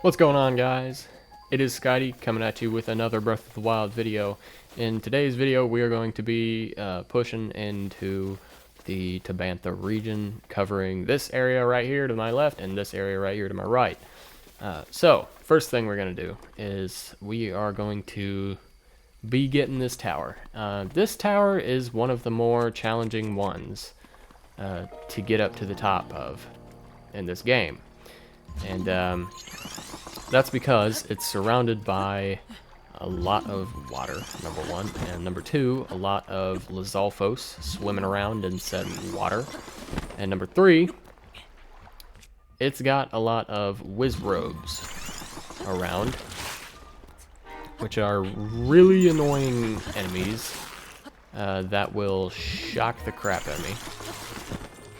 What's going on, guys? It is Scotty coming at you with another Breath of the Wild video. In today's video we are going to be pushing into the Tabantha region, covering this area right here to my left and this area right here to my right. So first thing we're going to do is we are going to be getting this tower. This tower is one of the more challenging ones to get up to the top of in this game. And that's because it's surrounded by a lot of water, number one, and number two, a lot of Lizalfos swimming around in said water, and number three, it's got a lot of Wizrobes around, which are really annoying enemies that will shock the crap out of me.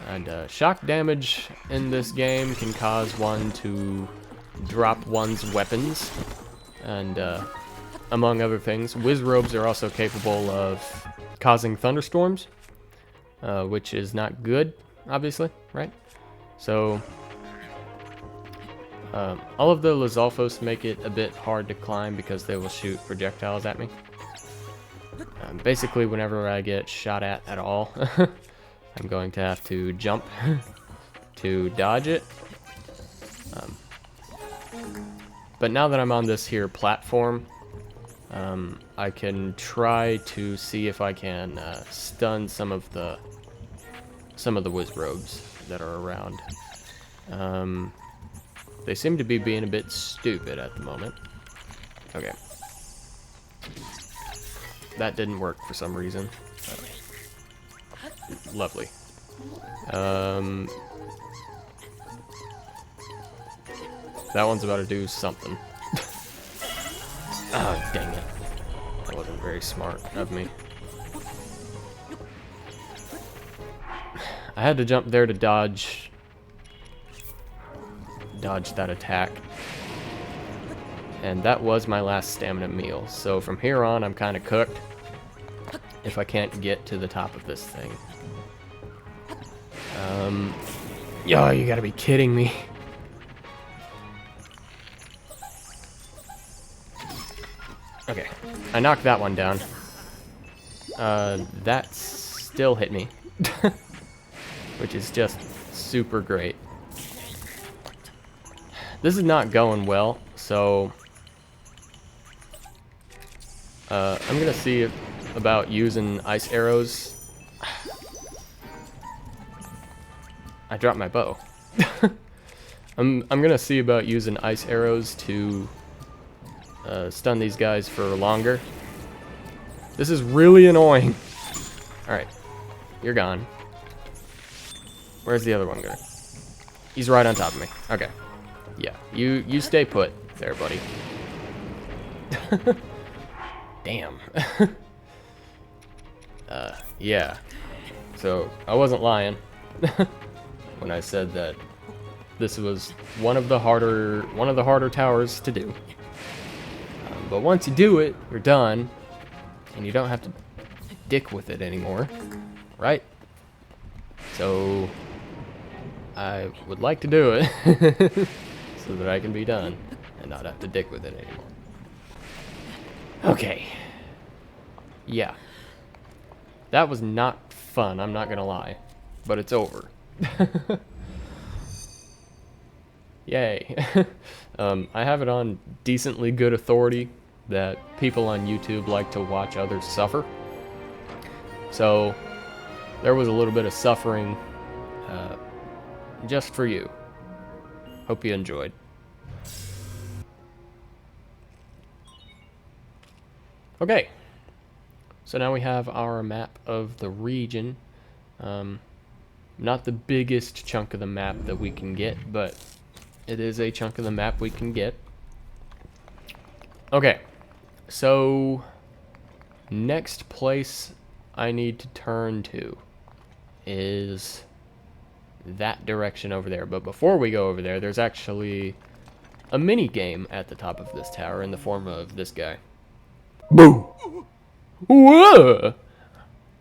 And shock damage in this game can cause one to drop one's weapons, and among other things, Wizrobes are also capable of causing thunderstorms, which is not good, obviously, right? So all of the Lizalfos make it a bit hard to climb because they will shoot projectiles at me. Basically, whenever I get shot at all, I'm going to have to jump to dodge it. But now that I'm on this here platform, I can try to see if I can stun some of the Wizrobes that are around. They seem to be being a bit stupid at the moment. Okay. That didn't work for some reason. Lovely. That one's about to do something. Oh, dang it. That wasn't very smart of me. I had to jump there to dodge that attack. And that was my last stamina meal. So from here on, I'm kind of cooked if I can't get to the top of this thing. Yo, you gotta be kidding me. Okay, I knocked that one down. That still hit me, which is just super great. This is not going well, so I'm gonna see about using ice arrows. I dropped my bow. I'm gonna see about using ice arrows to stun these guys for longer. This is really annoying. Alright, you're gone. Where's the other one going? He's right on top of me. Okay. Yeah, you stay put there, buddy. Damn. Yeah. So, I wasn't lying when I said that this was one of the harder towers to do. But once you do it, you're done, and you don't have to dick with it anymore, right? So I would like to do it so that I can be done and not have to dick with it anymore. Okay. Yeah. That was not fun, I'm not gonna lie, but it's over. Yay. I have it on decently good authority that people on YouTube like to watch others suffer. So there was a little bit of suffering just for you. Hope you enjoyed. Okay. So now we have our map of the region. Not the biggest chunk of the map that we can get, but it is a chunk of the map we can get. Okay, so next place I need to turn to is that direction over there. But before we go over there, there's actually a mini game at the top of this tower in the form of this guy. Boo! Whoa!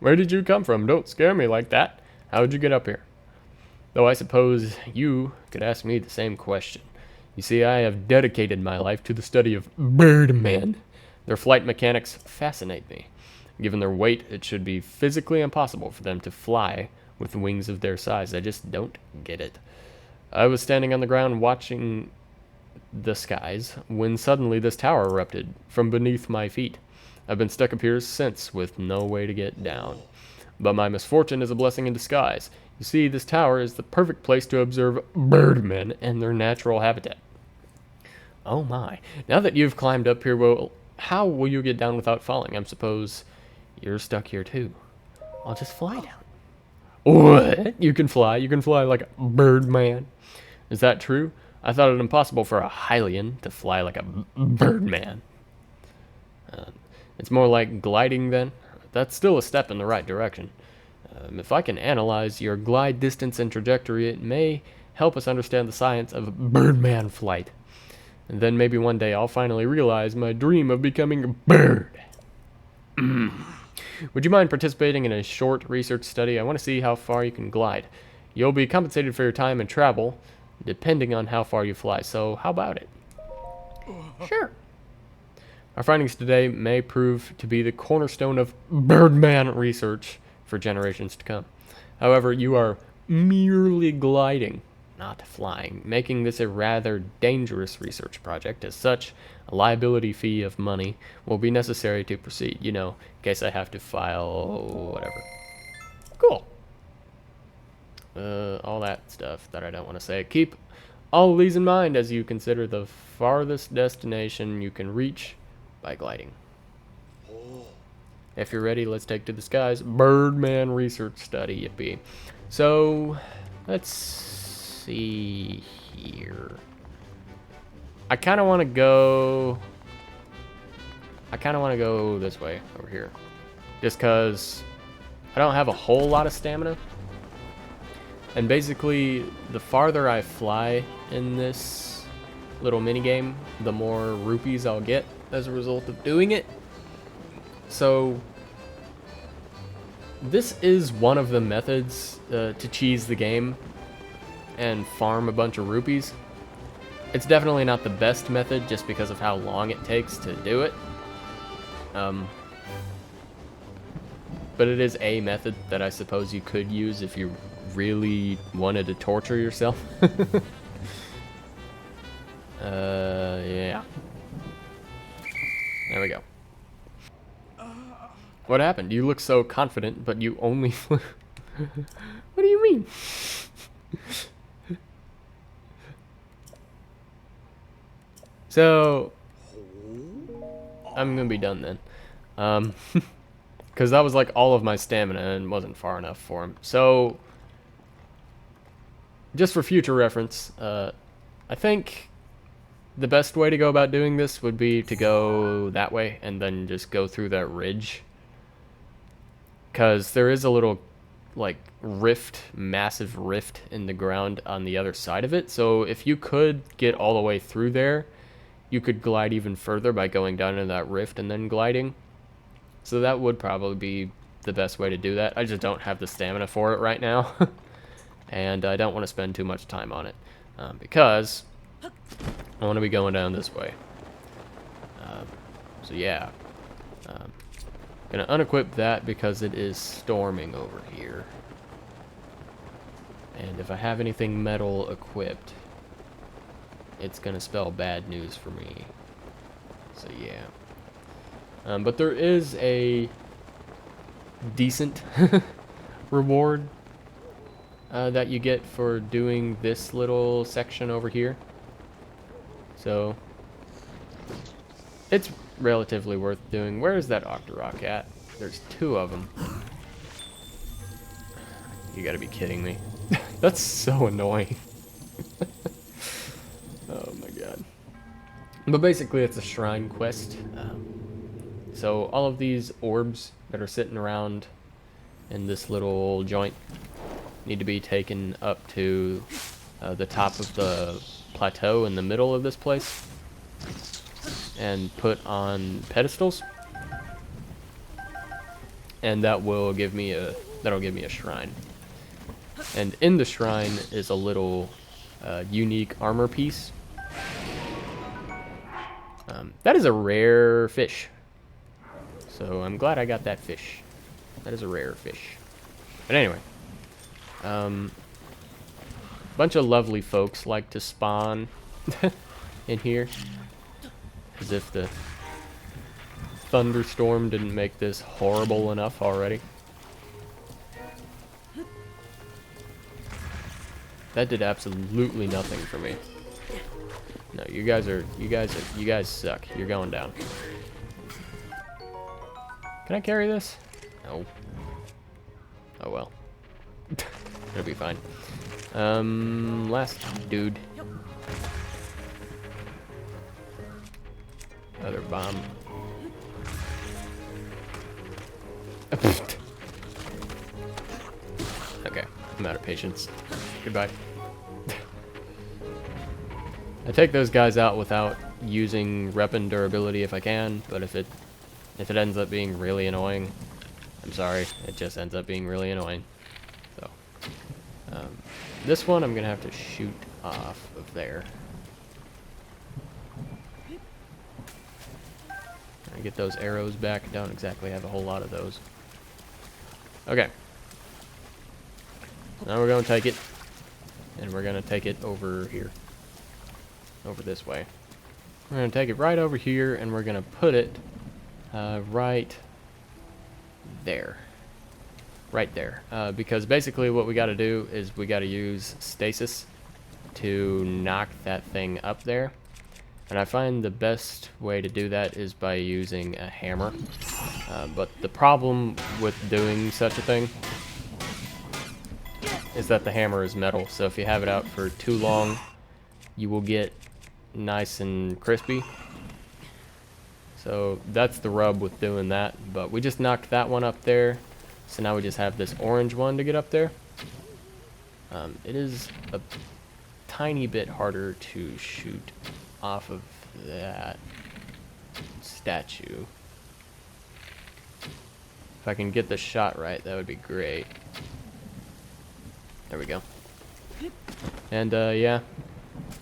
Where did you come from? Don't scare me like that. How'd you get up here? Though I suppose you could ask me the same question. You see, I have dedicated my life to the study of birdmen. Their flight mechanics fascinate me. Given their weight, it should be physically impossible for them to fly with wings of their size. I just don't get it. I was standing on the ground watching the skies when suddenly this tower erupted from beneath my feet. I've been stuck up here since with no way to get down. But my misfortune is a blessing in disguise. You see, this tower is the perfect place to observe birdmen and their natural habitat. Oh my. Now that you've climbed up here, well, how will you get down without falling? I suppose you're stuck here too. I'll just fly down. What? You can fly? You can fly like a birdman? Is that true? I thought it impossible for a Hylian to fly like a birdman. It's more like gliding then. That's still a step in the right direction. If I can analyze your glide distance and trajectory, it may help us understand the science of birdman flight. And then maybe one day I'll finally realize my dream of becoming a bird. Would you mind participating in a short research study? I want to see how far you can glide. You'll be compensated for your time and travel, depending on how far you fly. So how about it? Sure. Our findings today may prove to be the cornerstone of birdman research for generations to come. However, you are merely gliding, not flying, making this a rather dangerous research project. As such, a liability fee of money will be necessary to proceed, you know, in case I have to file whatever. Cool. All that stuff that I don't want to say. Keep all of these in mind as you consider the farthest destination you can reach by gliding. If you're ready, let's take to the skies. Birdman research study, yippee. So, let's see here. I kind of want to go this way, over here. Just because I don't have a whole lot of stamina. And basically, the farther I fly in this little minigame, the more rupees I'll get as a result of doing it. So, this is one of the methods to cheese the game and farm a bunch of rupees. It's definitely not the best method just because of how long it takes to do it. But it is a method that I suppose you could use if you really wanted to torture yourself. Yeah. There we go. What happened? You look so confident, but you only flew. What do you mean? So, I'm gonna be done then. Because that was like all of my stamina and wasn't far enough for him. So, just for future reference, I think the best way to go about doing this would be to go that way and then just go through that ridge. Because there is a little, like, rift, massive rift in the ground on the other side of it. So if you could get all the way through there, you could glide even further by going down into that rift and then gliding. So that would probably be the best way to do that. I just don't have the stamina for it right now. And I don't want to spend too much time on it. Because I want to be going down this way. So yeah. Gonna unequip that because it is storming over here. And if I have anything metal equipped, it's gonna spell bad news for me. So yeah. But there is a decent reward that you get for doing this little section over here. So it's relatively worth doing. Where is that Octorok at? There's two of them. You gotta be kidding me. That's so annoying. Oh my god. But basically it's a shrine quest. So all of these orbs that are sitting around in this little joint need to be taken up to the top of the plateau in the middle of this place and put on pedestals, and that will give me a shrine. And in the shrine is a little unique armor piece That is a rare fish. So I'm glad I got that fish. That is a rare fish. But anyway. Bunch of lovely folks like to spawn in here. As if the thunderstorm didn't make this horrible enough already. That did absolutely nothing for me. No, you guys suck. You're going down. Can I carry this? No. Oh well. It'll be fine. Last dude. Other bomb. Okay, I'm out of patience. Goodbye. I take those guys out without using rep and durability if I can, but if it ends up being really annoying, I'm sorry, it just ends up being really annoying. So, this one I'm gonna have to shoot off of there. I get those arrows back. I don't exactly have a whole lot of those. Okay. Now we're gonna take it, and we're gonna take it over here. Over this way. We're gonna take it right over here, and we're gonna put it right there. Right there. Because basically what we gotta do is we gotta use stasis to knock that thing up there. And I find the best way to do that is by using a hammer. But the problem with doing such a thing is that the hammer is metal. So if you have it out for too long, you will get nice and crispy. So that's the rub with doing that. But we just knocked that one up there. So now we just have this orange one to get up there. It is a tiny bit harder to shoot off of that statue. If I can get the shot right, that would be great. There we go. And yeah,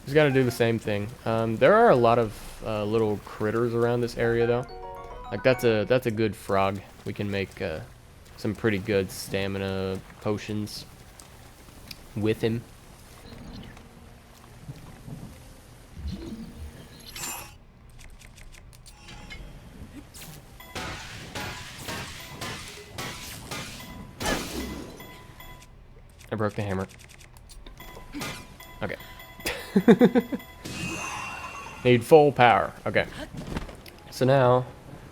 just gotta do the same thing. There are a lot of little critters around this area though. Like that's a good frog. We can make some pretty good stamina potions with him. I broke the hammer. Okay. Need full power. Okay. So now,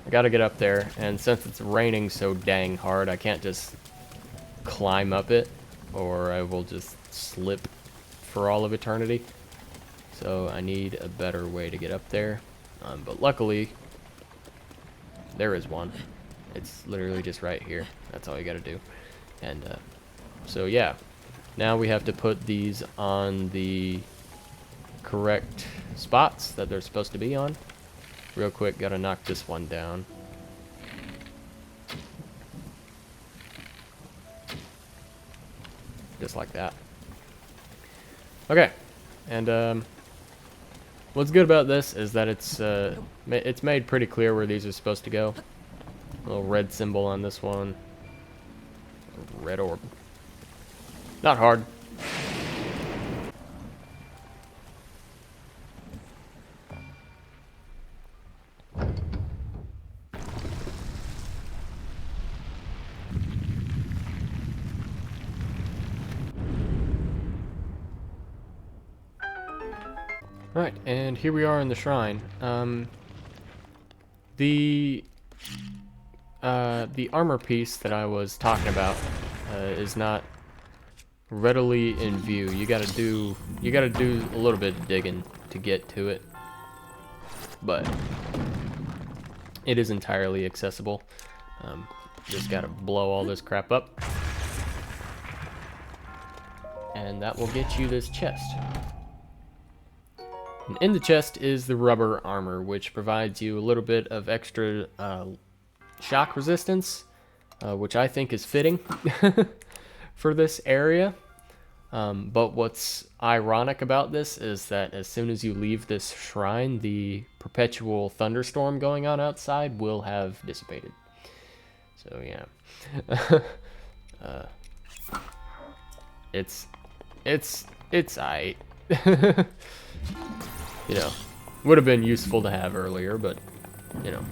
I gotta get up there, and since it's raining so dang hard, I can't just climb up it, or I will just slip for all of eternity. So I need a better way to get up there. But luckily, there is one. It's literally just right here. That's all you gotta do. And so yeah, now we have to put these on the correct spots that they're supposed to be on. Real quick, gotta knock this one down. Just like that. Okay, and what's good about this is that it's made pretty clear where these are supposed to go. A little red symbol on this one. Red orb. Not hard. Right, and here we are in the shrine. The armor piece that I was talking about is not readily in view. You gotta do a little bit of digging to get to it, but it is entirely accessible. Just gotta blow all this crap up, and that will get you this chest. And in the chest is the rubber armor, which provides you a little bit of extra shock resistance, which I think is fitting for this area. But what's ironic about this is that as soon as you leave this shrine, the perpetual thunderstorm going on outside will have dissipated. So yeah, it's aight. You know, would have been useful to have earlier, but you know,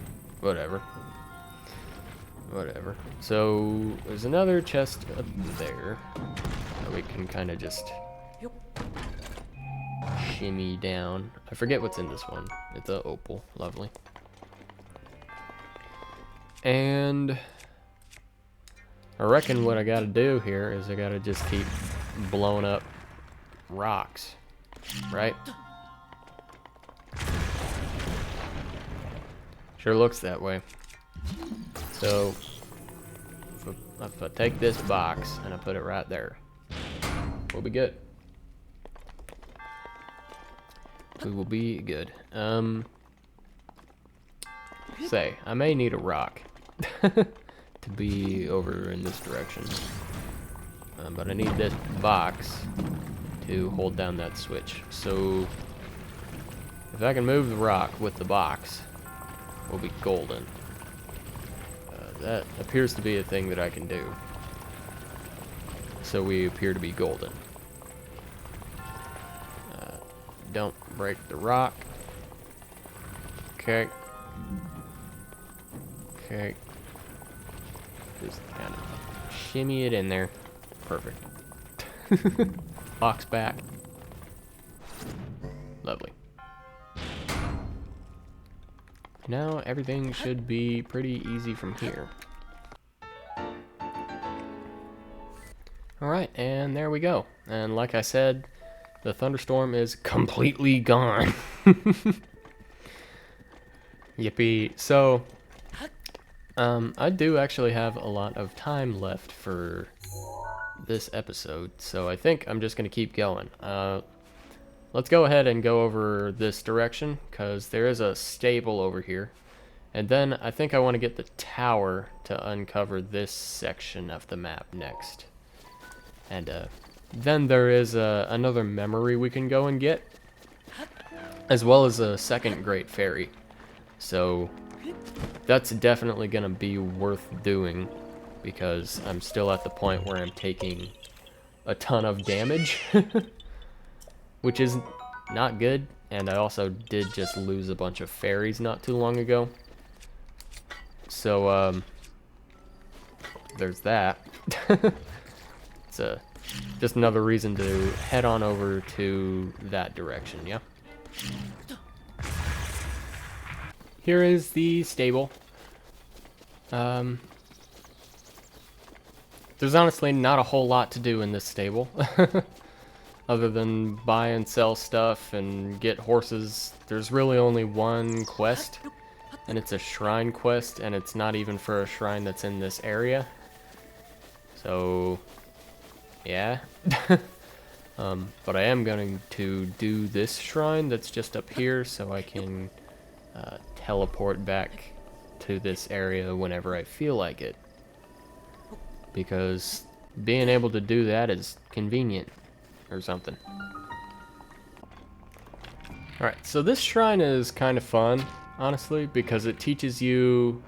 whatever. Whatever. So there's another chest up there that we can kind of just shimmy down. I forget what's in this one. It's a opal. Lovely. And I reckon what I gotta do here is I gotta just keep blowing up rocks, right? Sure looks that way. So if I take this box and I put it right there, we'll be good. We will be good. Say, I may need a rock to be over in this direction. But I need this box to hold down that switch. So if I can move the rock with the box, we'll be golden. That appears to be a thing that I can do. So we appear to be golden. Don't break the rock. Okay. Okay. Just kind of shimmy it in there. Perfect. Box back. Lovely. Now everything should be pretty easy from here. Alright, and there we go. And like I said, the thunderstorm is completely gone. Yippee. So, I do actually have a lot of time left for this episode, so I think I'm just going to keep going. Let's go ahead and go over this direction, because there is a stable over here. And then I think I want to get the tower to uncover this section of the map next. And then there is another memory we can go and get, as well as a second great fairy. So that's definitely going to be worth doing, because I'm still at the point where I'm taking a ton of damage. Which is not good, and I also did just lose a bunch of fairies not too long ago. So, there's that. It's just another reason to head on over to that direction, yeah? Here is the stable. There's honestly not a whole lot to do in this stable. Other than buy and sell stuff and get horses. There's really only one quest, and it's a shrine quest, and it's not even for a shrine that's in this area. So, yeah. But I am going to do this shrine that's just up here, so I can teleport back to this area whenever I feel like it. Because being able to do that is convenient. Or something. Alright, so this shrine is kind of fun, honestly, because it teaches you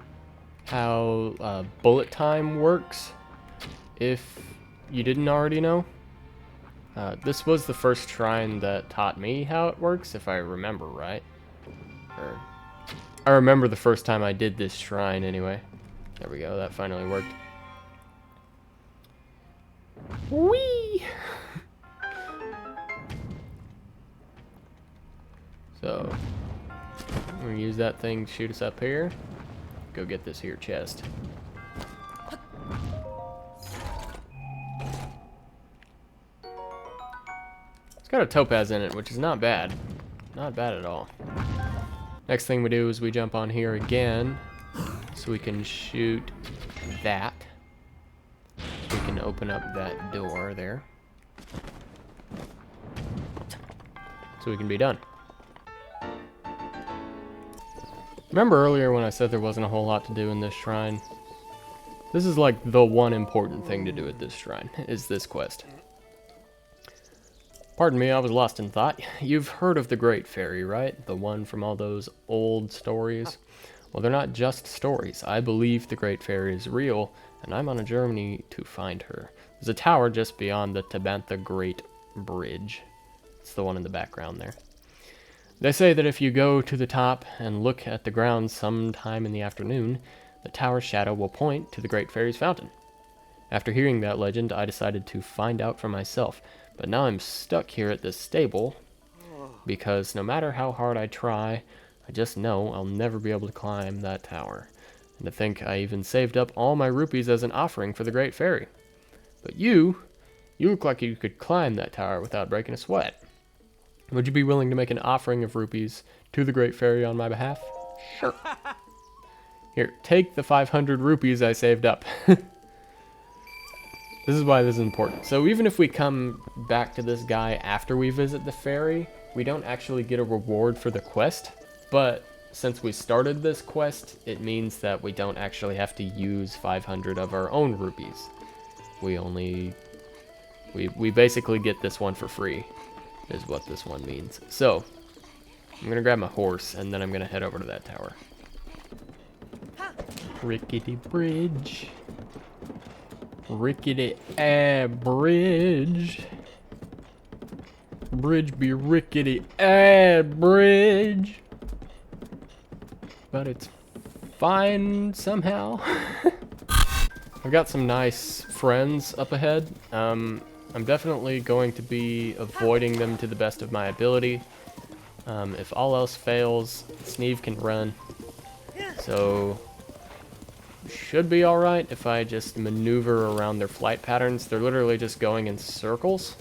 how bullet time works, if you didn't already know. This was the first shrine that taught me how it works, if I remember right. Or, I remember the first time I did this shrine anyway. There we go, that finally worked. Whee! So, we're gonna use that thing to shoot us up here. Go get this here chest. It's got a topaz in it, which is not bad. Not bad at all. Next thing we do is we jump on here again, so we can shoot that. So we can open up that door there. So we can be done. Remember earlier when I said there wasn't a whole lot to do in this shrine? This is like the one important thing to do at this shrine, is this quest. Pardon me, I was lost in thought. You've heard of the Great Fairy, right? The one from all those old stories? Well, they're not just stories. I believe the Great Fairy is real, and I'm on a journey to find her. There's a tower just beyond the Tabantha Great Bridge. It's the one in the background there. They say that if you go to the top and look at the ground sometime in the afternoon, the tower's shadow will point to the Great Fairy's fountain. After hearing that legend, I decided to find out for myself, but now I'm stuck here at this stable because no matter how hard I try, I just know I'll never be able to climb that tower. And to think I even saved up all my rupees as an offering for the Great Fairy. But you look like you could climb that tower without breaking a sweat. Would you be willing to make an offering of rupees to the Great Fairy on my behalf? Sure. Here, take the 500 rupees I saved up. This is why this is important. So even if we come back to this guy after we visit the fairy, we don't actually get a reward for the quest. But since we started this quest, it means that we don't actually have to use 500 of our own rupees. We basically get this one for free, is what this one means. So, I'm gonna grab my horse, and then I'm gonna head over to that tower. Rickety bridge. Rickety bridge. Bridge be rickety bridge. But it's fine somehow. I've got some nice friends up ahead. I'm definitely going to be avoiding them to the best of my ability. If all else fails, Sneeve can run. So, should be alright if I just maneuver around their flight patterns. They're literally just going in circles.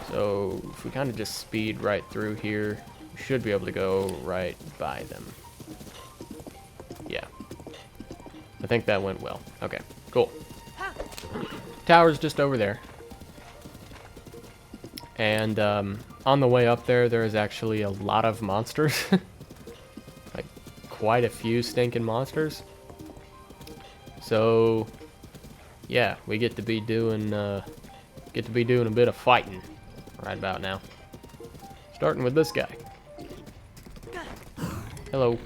So, if we kind of just speed right through here, we should be able to go right by them. Yeah. I think that went well. Okay, cool. Tower's just over there. And on the way up there, there is actually a lot of monsters. Like, quite a few stinking monsters. So, yeah, we get to be doing a bit of fighting right about now. Starting with this guy. Hello.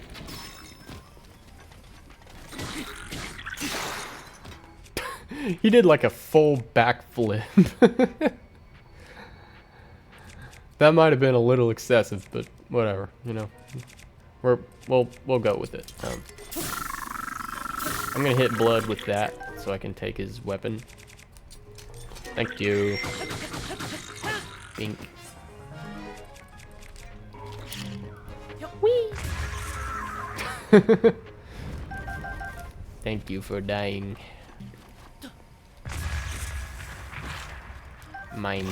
He did like a full backflip. That might have been a little excessive, but whatever, you know. We'll go with it. I'm gonna hit blood with that so I can take his weapon. Thank you. Bink. Whee! Thank you for dying. Mine.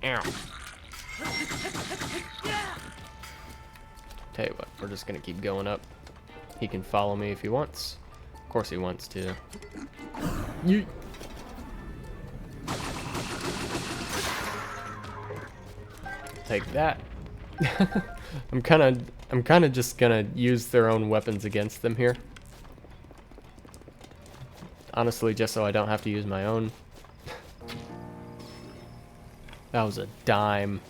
Ow. Tell you what, we're just gonna keep going up. He can follow me if he wants. Of course he wants to. You. Take that. I'm kind of just gonna use their own weapons against them here. Honestly, just so I don't have to use my own. That was a dime.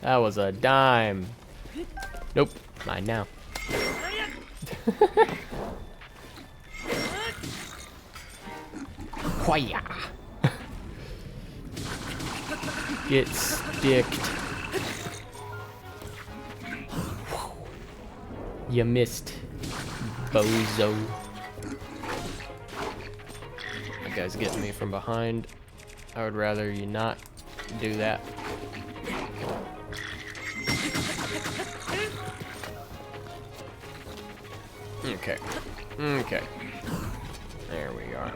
That was a dime. Nope, mine now. Hoya. Get sticked. You missed, bozo. That guy's getting me from behind. I would rather you not do that. Okay. Okay. There we are.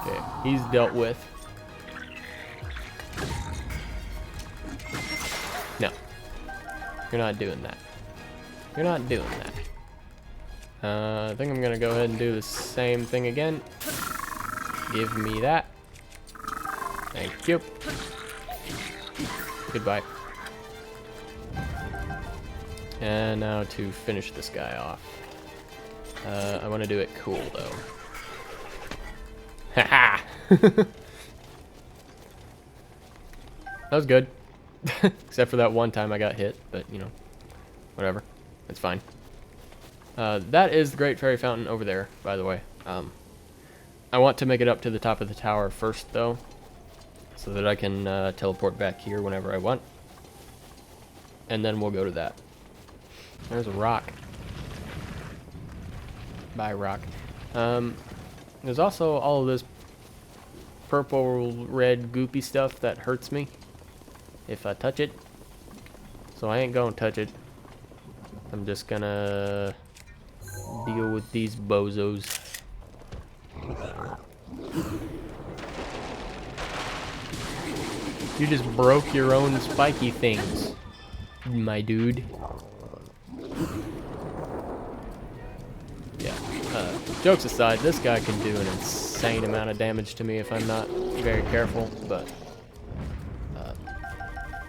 Okay, he's dealt with. No. You're not doing that. You're not doing that. I think I'm gonna go ahead and do the same thing again. Give me that. Thank you. Goodbye. And now to finish this guy off. I want to do it cool though. Haha! That was good. Except for that one time I got hit, but you know, whatever. It's fine. That is the Great Fairy Fountain over there, by the way. I want to make it up to the top of the tower first, though, so that I can teleport back here whenever I want. And then we'll go to that. There's a rock. Bye, rock. There's also all of this purple, red, goopy stuff that hurts me if I touch it. So I ain't gonna touch it. I'm just gonna deal with these bozos. You just broke your own spiky things, my dude. Yeah, jokes aside, this guy can do an insane amount of damage to me if I'm not very careful, but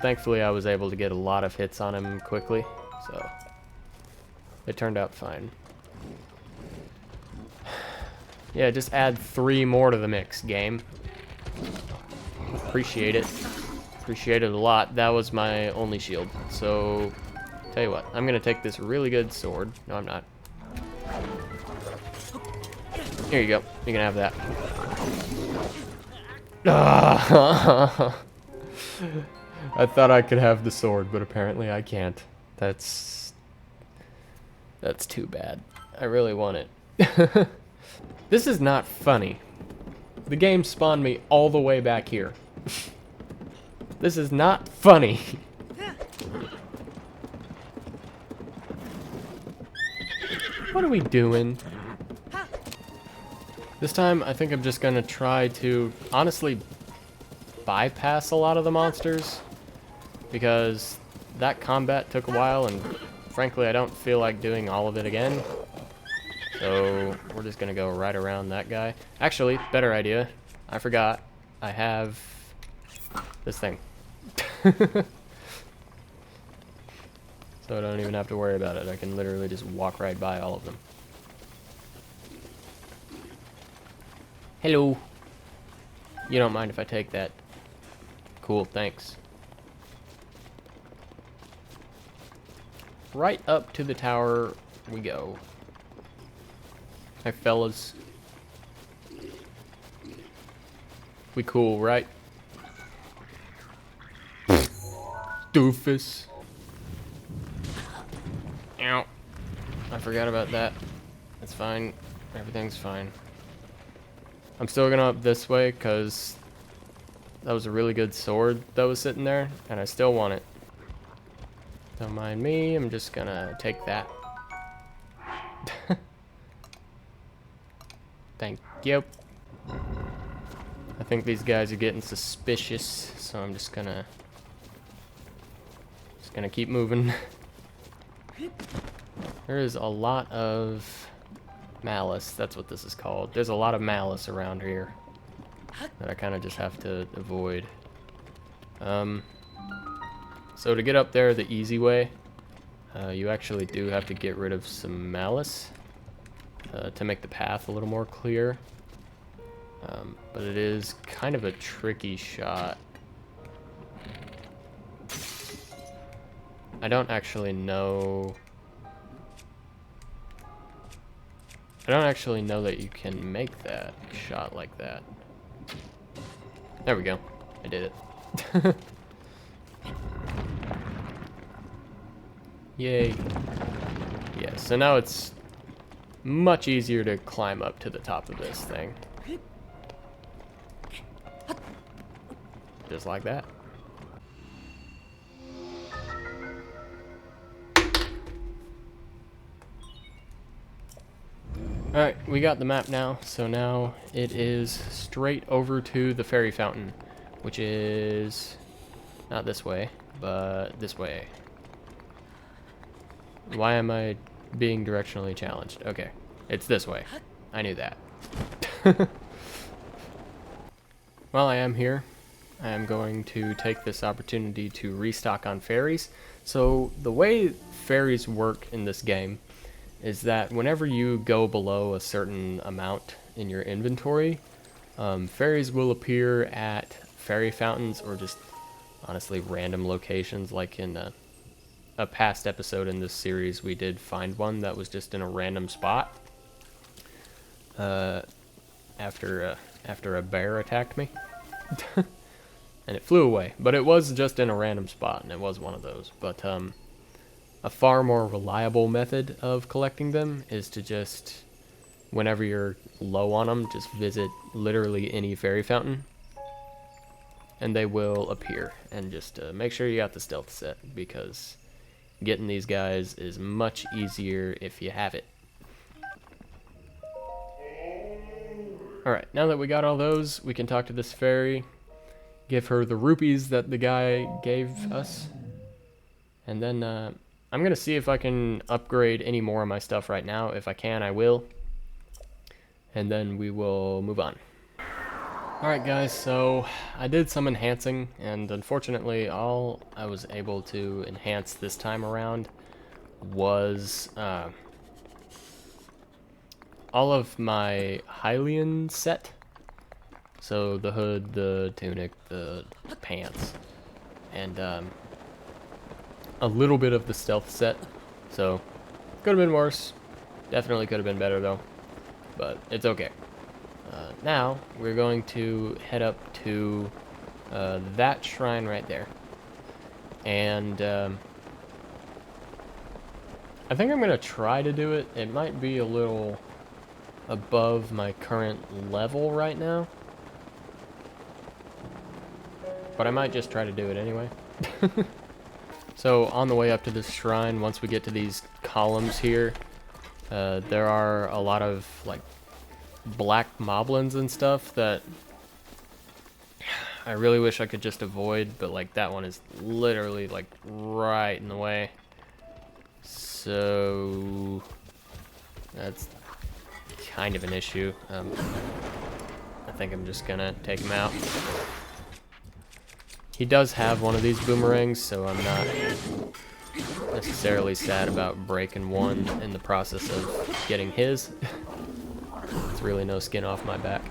thankfully I was able to get a lot of hits on him quickly, so it turned out fine. Yeah, just add 3 more to the mix, game. Appreciate it. Appreciate it a lot. That was my only shield. So, tell you what, I'm gonna take this really good sword. No, I'm not. Here you go. You can have that. I thought I could have the sword, but apparently I can't. That's too bad. I really want it. This is not funny. The game spawned me all the way back here. This is not funny. What are we doing? This time, I think I'm just gonna try to, honestly, bypass a lot of the monsters. Because that combat took a while, and frankly, I don't feel like doing all of it again. So, we're just gonna go right around that guy. Actually, better idea. I forgot. I have this thing. So I don't even have to worry about it. I can literally just walk right by all of them. Hello. You don't mind if I take that? Cool, thanks. Right up to the tower we go. Hi, fellas. We cool, right? Doofus. Ow. I forgot about that. It's fine. Everything's fine. I'm still gonna up this way because that was a really good sword that was sitting there, and I still want it. Don't mind me, I'm just gonna take that. Thank you. I think these guys are getting suspicious, so I'm just gonna keep moving. There is a lot of malice, that's what this is called. There's a lot of malice around here that I kind of just have to avoid. So to get up there the easy way, you actually do have to get rid of some malice to make the path a little more clear. But it is kind of a tricky shot. I don't actually know that you can make that shot like that. There we go. I did it. Yay. Yeah, so now it's much easier to climb up to the top of this thing. Just like that. Alright, we got the map now, so now it is straight over to the fairy fountain, which is not this way, but this way. Why am I Being directionally challenged. Okay. It's this way. I knew that. While I am here, I am going to take this opportunity to restock on fairies. So the way fairies work in this game is that whenever you go below a certain amount in your inventory, fairies will appear at fairy fountains or just honestly random locations. Like in a past episode in this series, we did find one that was just in a random spot after a bear attacked me. And it flew away, but it was just in a random spot, and it was one of those. But a far more reliable method of collecting them is to just, whenever you're low on them, just visit literally any fairy fountain, and they will appear. And just make sure you got the stealth set, because getting these guys is much easier if you have it. Alright, now that we got all those, we can talk to this fairy, give her the rupees that the guy gave us, and then I'm going to see if I can upgrade any more of my stuff right now. If I can, I will, and then we will move on. Alright guys, so I did some enhancing, and unfortunately all I was able to enhance this time around was all of my Hylian set. So the hood, the tunic, the pants, and a little bit of the stealth set. So could have been worse. Definitely could have been better though, but it's okay. Now we're going to head up to that shrine right there, and I think I'm gonna try to do it. It might be a little above my current level right now, but I might just try to do it anyway. So on the way up to this shrine, once we get to these columns here, there are a lot of like black moblins and stuff that I really wish I could just avoid, but like that one is literally like right in the way. So that's kind of an issue. I think I'm just gonna take him out. He does have one of these boomerangs, so I'm not necessarily sad about breaking one in the process of getting his. It's really no skin off my back.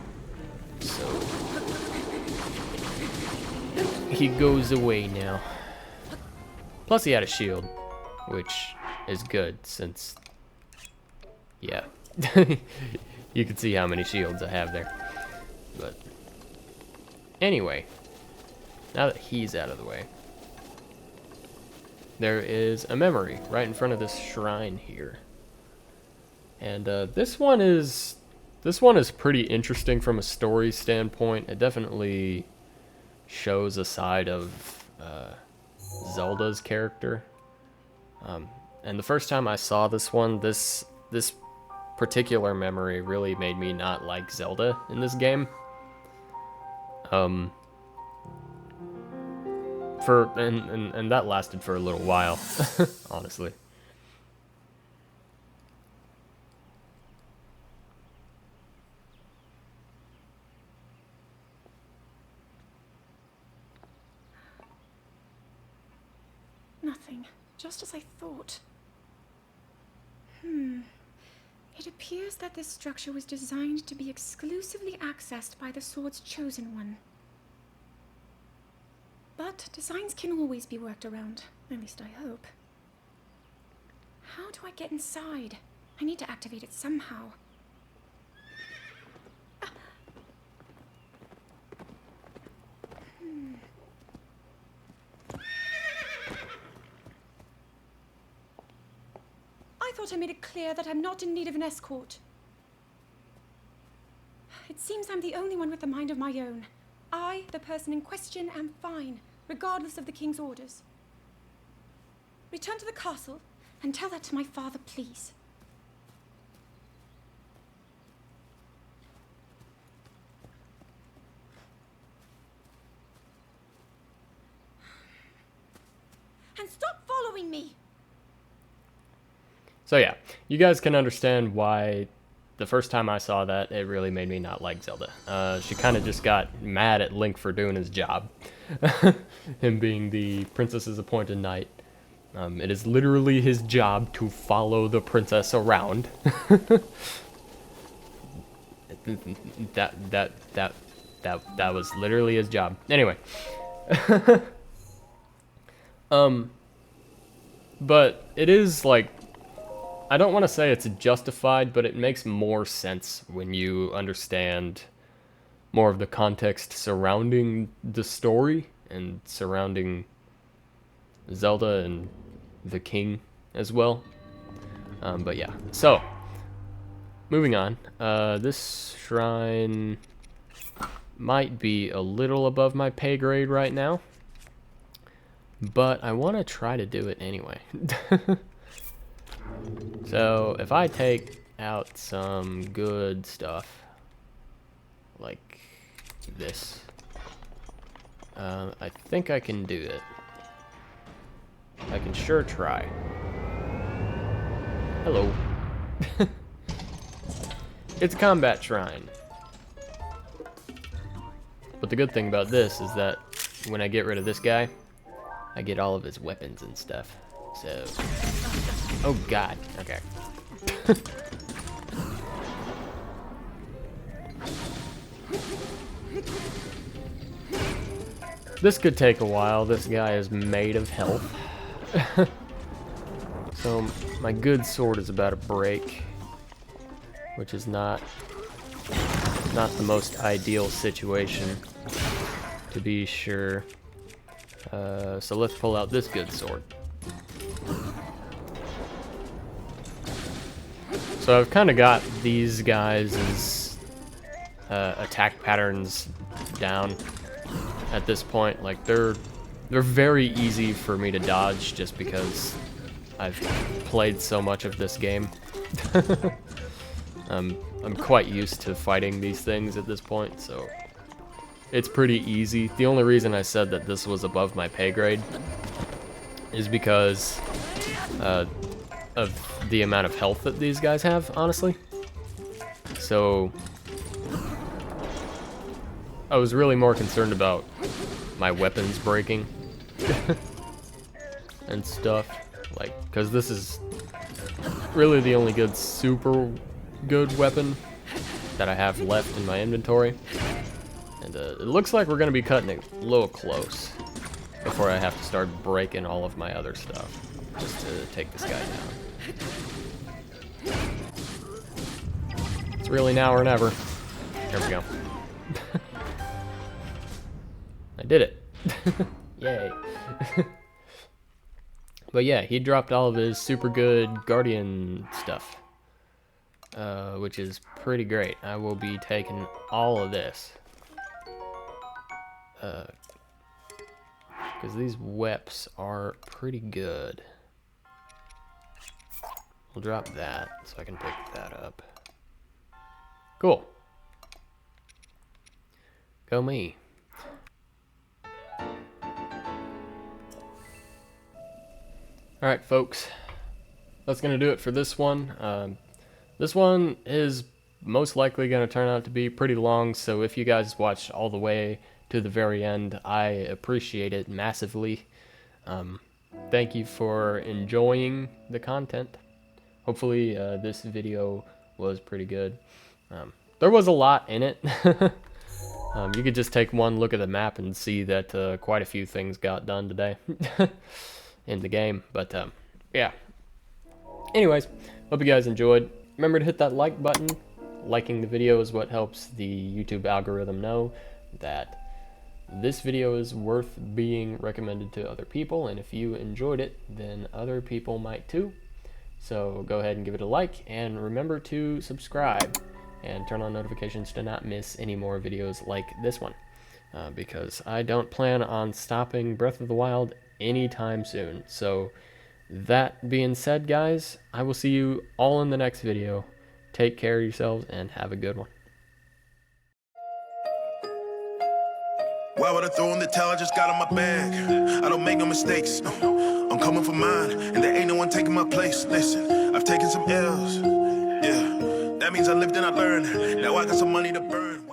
So he goes away now. Plus he had a shield, which is good since, yeah. You can see how many shields I have there. But anyway, now that he's out of the way, there is a memory right in front of this shrine here. And this one is pretty interesting from a story standpoint. It definitely shows a side of Zelda's character. And the first time I saw this one, this particular memory really made me not like Zelda in this game. And that lasted for a little while, honestly. Nothing. Just as I thought. It appears that this structure was designed to be exclusively accessed by the sword's chosen one. But designs can always be worked around. At least I hope. How do I get inside? I need to activate it somehow. I thought I made it clear that I'm not in need of an escort. It seems I'm the only one with a mind of my own. I, the person in question, am fine, regardless of the king's orders. Return to the castle and tell that to my father, please. And stop following me! So yeah, you guys can understand why the first time I saw that, it really made me not like Zelda. She kind of just got mad at Link for doing his job. Him being the princess's appointed knight. It is literally his job to follow the princess around. that was literally his job. Anyway. But it is like, I don't want to say it's justified, but it makes more sense when you understand more of the context surrounding the story and surrounding Zelda and the king as well. But yeah, so moving on. This shrine might be a little above my pay grade right now, but I want to try to do it anyway. So if I take out some good stuff like this, I think I can do it. I can sure try. Hello. It's a combat shrine. But the good thing about this is that when I get rid of this guy, I get all of his weapons and stuff. So, oh god, okay. This could take a while. This guy is made of health. So my good sword is about to break, which is not the most ideal situation, to be sure. So let's pull out this good sword. So I've kind of got these guys' attack patterns down at this point. Like they're very easy for me to dodge just because I've played so much of this game. I'm quite used to fighting these things at this point, so it's pretty easy. The only reason I said that this was above my pay grade is because of the amount of health that these guys have, honestly. So I was really more concerned about my weapons breaking and stuff, like, because this is really the only good super good weapon that I have left in my inventory. And it looks like we're going to be cutting it a little close before I have to start breaking all of my other stuff just to take this guy down. It's really now or never. There we go. I did it. Yay. But yeah, he dropped all of his super good guardian stuff, which is pretty great. I will be taking all of this. Because these weps are pretty good. We'll drop that so I can pick that up. Cool. Go me. Alright folks, that's going to do it for this one. This one is most likely going to turn out to be pretty long, so if you guys watched all the way to the very end, I appreciate it massively. Thank you for enjoying the content. Hopefully this video was pretty good. There was a lot in it. You could just take one look at the map and see that quite a few things got done today in the game. But yeah. Anyways, hope you guys enjoyed. Remember to hit that like button. Liking the video is what helps the YouTube algorithm know that this video is worth being recommended to other people, and if you enjoyed it, then other people might too. So go ahead and give it a like, and remember to subscribe and turn on notifications to not miss any more videos like this one, because I don't plan on stopping Breath of the Wild anytime soon. So that being said, guys, I will see you all in the next video. Take care of yourselves and have a good one. Why would I throw in the towel? I just got on my bag. I don't make no mistakes. I'm coming for mine, and there ain't no one taking my place. Listen, I've taken some L's. Yeah, that means I lived and I learned. Now I got some money to burn.